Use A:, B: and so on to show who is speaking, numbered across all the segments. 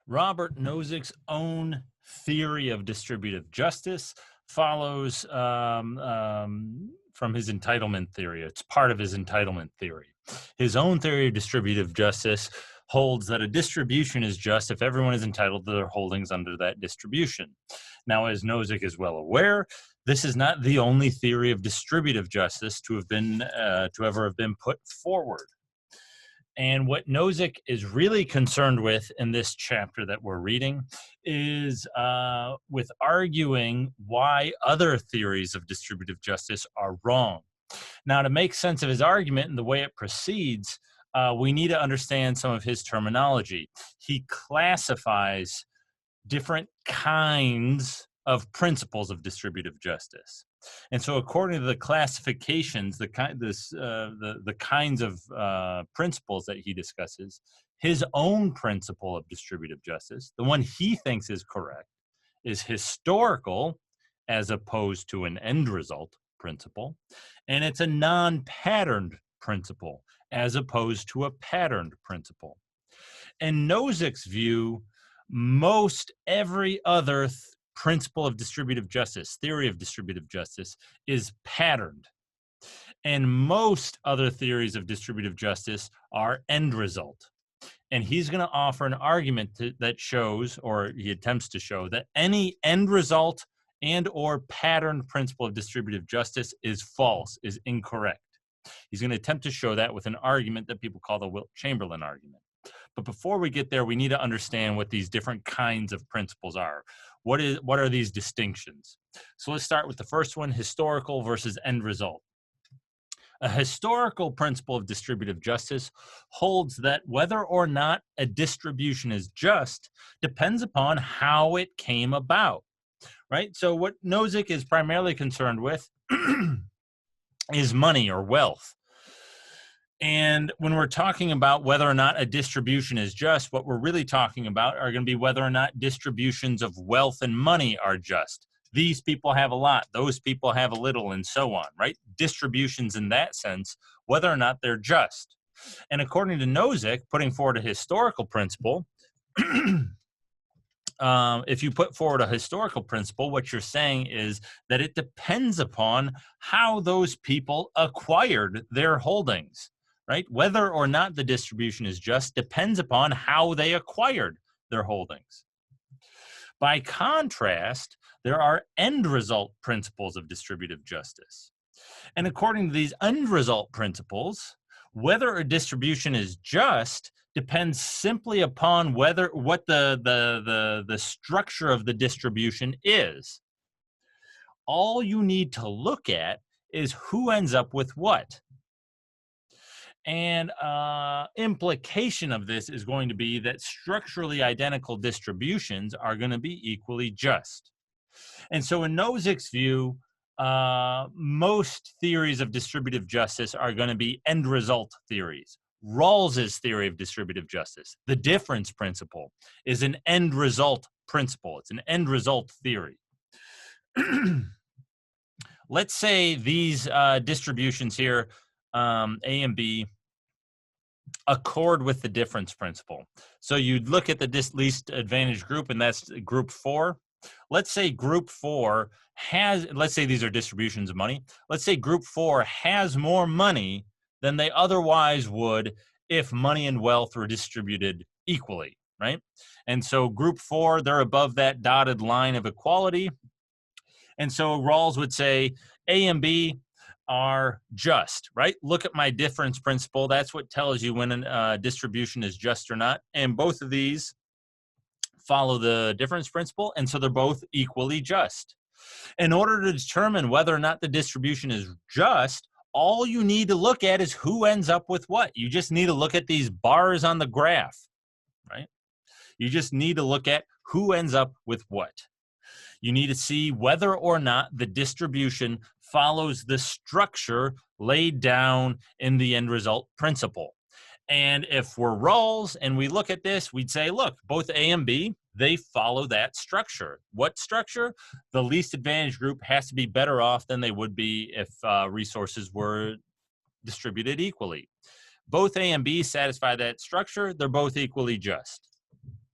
A: Robert Nozick's own theory of distributive justice follows from his entitlement theory. It's part of his entitlement theory. His own theory of distributive justice holds that a distribution is just if everyone is entitled to their holdings under that distribution. Now, as Nozick is well aware, this is not the only theory of distributive justice to ever have been put forward. And what Nozick is really concerned with in this chapter that we're reading is with arguing why other theories of distributive justice are wrong. Now, to make sense of his argument and the way it proceeds, we need to understand some of his terminology. He classifies different kinds of principles of distributive justice. And so, according to the classifications, the kinds of principles that he discusses, his own principle of distributive justice, the one he thinks is correct, is historical as opposed to an end result principle, and it's a non-patterned principle as opposed to a patterned principle. In Nozick's view, most every other principle of distributive justice, theory of distributive justice, is patterned. And most other theories of distributive justice are end result. And he's going to offer an argument that shows, or he attempts to show, that any end result and or patterned principle of distributive justice is false, is incorrect. He's going to attempt to show that with an argument that people call the Wilt-Chamberlain argument. But before we get there, we need to understand what these different kinds of principles are. What are these distinctions? So let's start with the first one, historical versus end result. A historical principle of distributive justice holds that whether or not a distribution is just depends upon how it came about, right? So what Nozick is primarily concerned with is money or wealth. And when we're talking about whether or not a distribution is just, what we're really talking about are going to be whether or not distributions of wealth and money are just. These people have a lot, those people have a little, and so on, right? Distributions in that sense, whether or not they're just. And according to Nozick, putting forward a historical principle, if you put forward a historical principle, what you're saying is that it depends upon how those people acquired their holdings. Right? Whether or not the distribution is just depends upon how they acquired their holdings. By contrast, there are end result principles of distributive justice. And according to these end result principles, whether a distribution is just depends simply upon what the structure of the distribution is. All you need to look at is who ends up with what. And implication of this is going to be that structurally identical distributions are going to be equally just. And so in Nozick's view, most theories of distributive justice are going to be end result theories. Rawls's theory of distributive justice, the difference principle, is an end result principle. It's an end result theory. Let's say these distributions here, A and B, accord with the difference principle. So you'd look at the least advantaged group, and that's group 4. Let's say group 4 has, let's say these are distributions of money. Let's say group 4 has more money than they otherwise would if money and wealth were distributed equally, right? And so group 4, they're above that dotted line of equality. And so Rawls would say A and B are just, right? Look at my difference principle. That's what tells you when a distribution is just or not. And both of these follow the difference principle, and so they're both equally just. In order to determine whether or not the distribution is just, all you need to look at is who ends up with what. You just need to look at these bars on the graph, right? You just need to look at who ends up with what. You need to see whether or not the distribution follows the structure laid down in the end result principle. And if we're Rawls and we look at this, we'd say, look, both A and B, they follow that structure. What structure? The least advantaged group has to be better off than they would be if resources were distributed equally. Both A and B satisfy that structure. They're both equally just,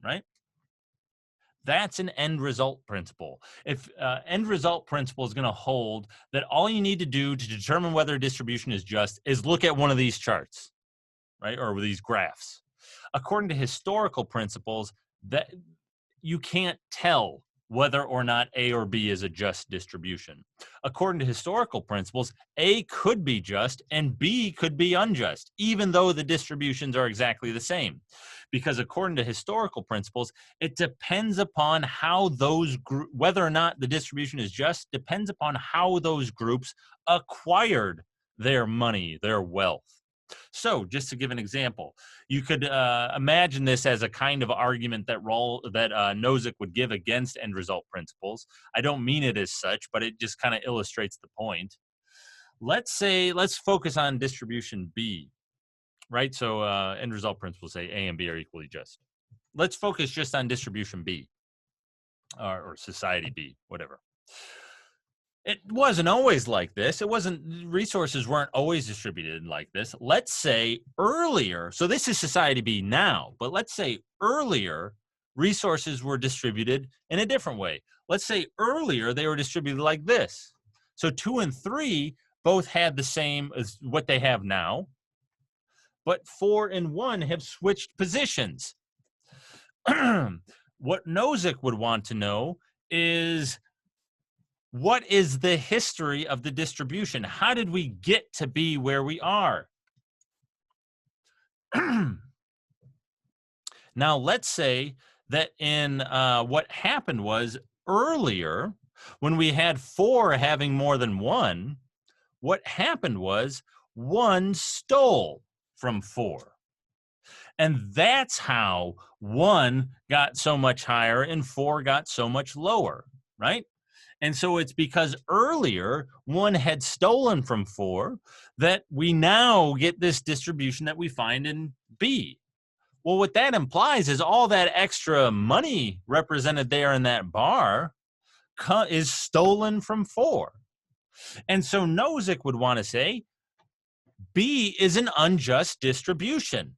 A: right? That's an end result principle. If end result principle is going to hold that all you need to do to determine whether a distribution is just is look at one of these charts, right, or these graphs. According to historical principles, that you can't tell whether or not A or B is a just distribution. According to historical principles, A could be just and B could be unjust, even though the distributions are exactly the same. Because according to historical principles, it depends upon how those whether or not the distribution is just depends upon how those groups acquired their money, their wealth. So, just to give an example, you could imagine this as a kind of argument that Nozick would give against end result principles. I don't mean it as such, but it just kind of illustrates the point. Let's focus on distribution B, right? So, end result principles say A and B are equally just. Let's focus just on distribution B or society B, whatever. It wasn't always like this. Resources weren't always distributed like this. Let's say earlier, so this is society B now, but let's say earlier resources were distributed in a different way. Let's say earlier they were distributed like this. So 2 and 3 both had the same as what they have now, but 4 and 1 have switched positions. What Nozick would want to know is, what is the history of the distribution? How did we get to be where we are? Now, let's say that in what happened was earlier, when we had 4 having more than 1, what happened was 1 stole from 4. And that's how 1 got so much higher and 4 got so much lower, right? And so it's because earlier 1 had stolen from 4 that we now get this distribution that we find in B. Well, what that implies is all that extra money represented there in that bar is stolen from 4. And so Nozick would want to say B is an unjust distribution.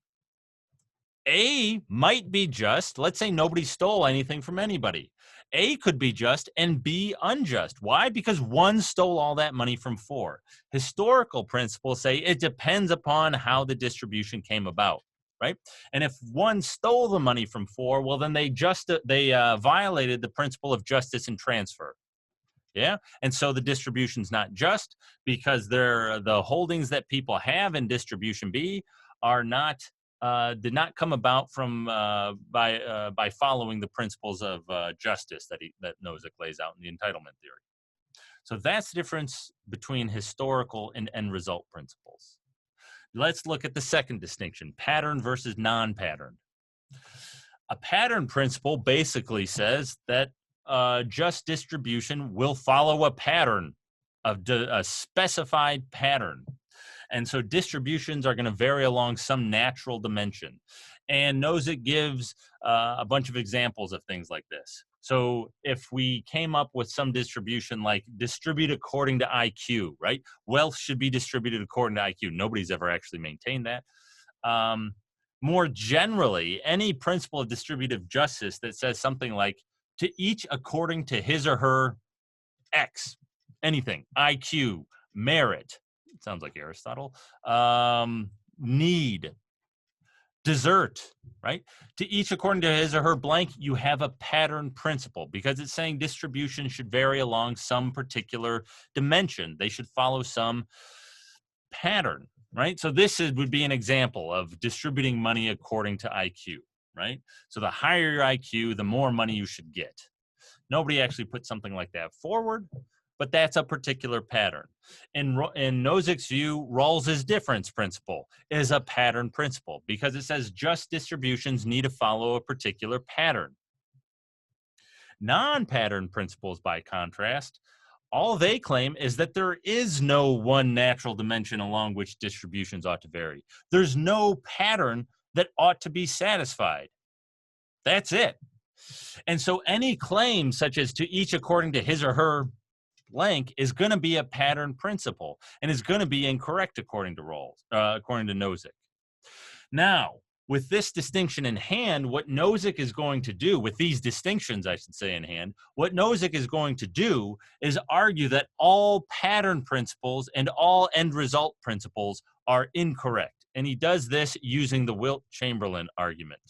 A: A might be just. Let's say nobody stole anything from anybody. A could be just and B unjust. Why? Because 1 stole all that money from 4. Historical principles say it depends upon how the distribution came about, right? And if 1 stole the money from 4, well, then they violated the principle of justice and transfer. Yeah, and so the distribution's not just because the holdings that people have in distribution B are not did not come about from by following the principles of justice that Nozick lays out in the entitlement theory. So that's the difference between historical and end result principles. Let's look at the second distinction: pattern versus non-pattern. A pattern principle basically says that just distribution will follow a pattern, a specified pattern. And so distributions are going to vary along some natural dimension. And Nozick gives a bunch of examples of things like this. So if we came up with some distribution like distribute according to IQ, right? Wealth should be distributed according to IQ. Nobody's ever actually maintained that. More generally, any principle of distributive justice that says something like to each according to his or her X, anything, IQ, merit, sounds like Aristotle, need, desert, right? To each according to his or her blank, you have a pattern principle because it's saying distribution should vary along some particular dimension. They should follow some pattern, right? So this would be an example of distributing money according to IQ, right? So the higher your IQ, the more money you should get. Nobody actually put something like that forward, but that's a particular pattern. In Nozick's view, Rawls's difference principle is a pattern principle because it says just distributions need to follow a particular pattern. Non-pattern principles, by contrast, all they claim is that there is no one natural dimension along which distributions ought to vary. There's no pattern that ought to be satisfied. That's it. And so any claim such as to each according to his or her blank is going to be a pattern principle and is going to be incorrect according to Rawls, according to Nozick. Now, With this distinction in hand, what Nozick is going to do, with these distinctions, I should say, in hand, what Nozick is going to do is argue that all pattern principles and all end result principles are incorrect. And he does this using the Wilt-Chamberlain argument.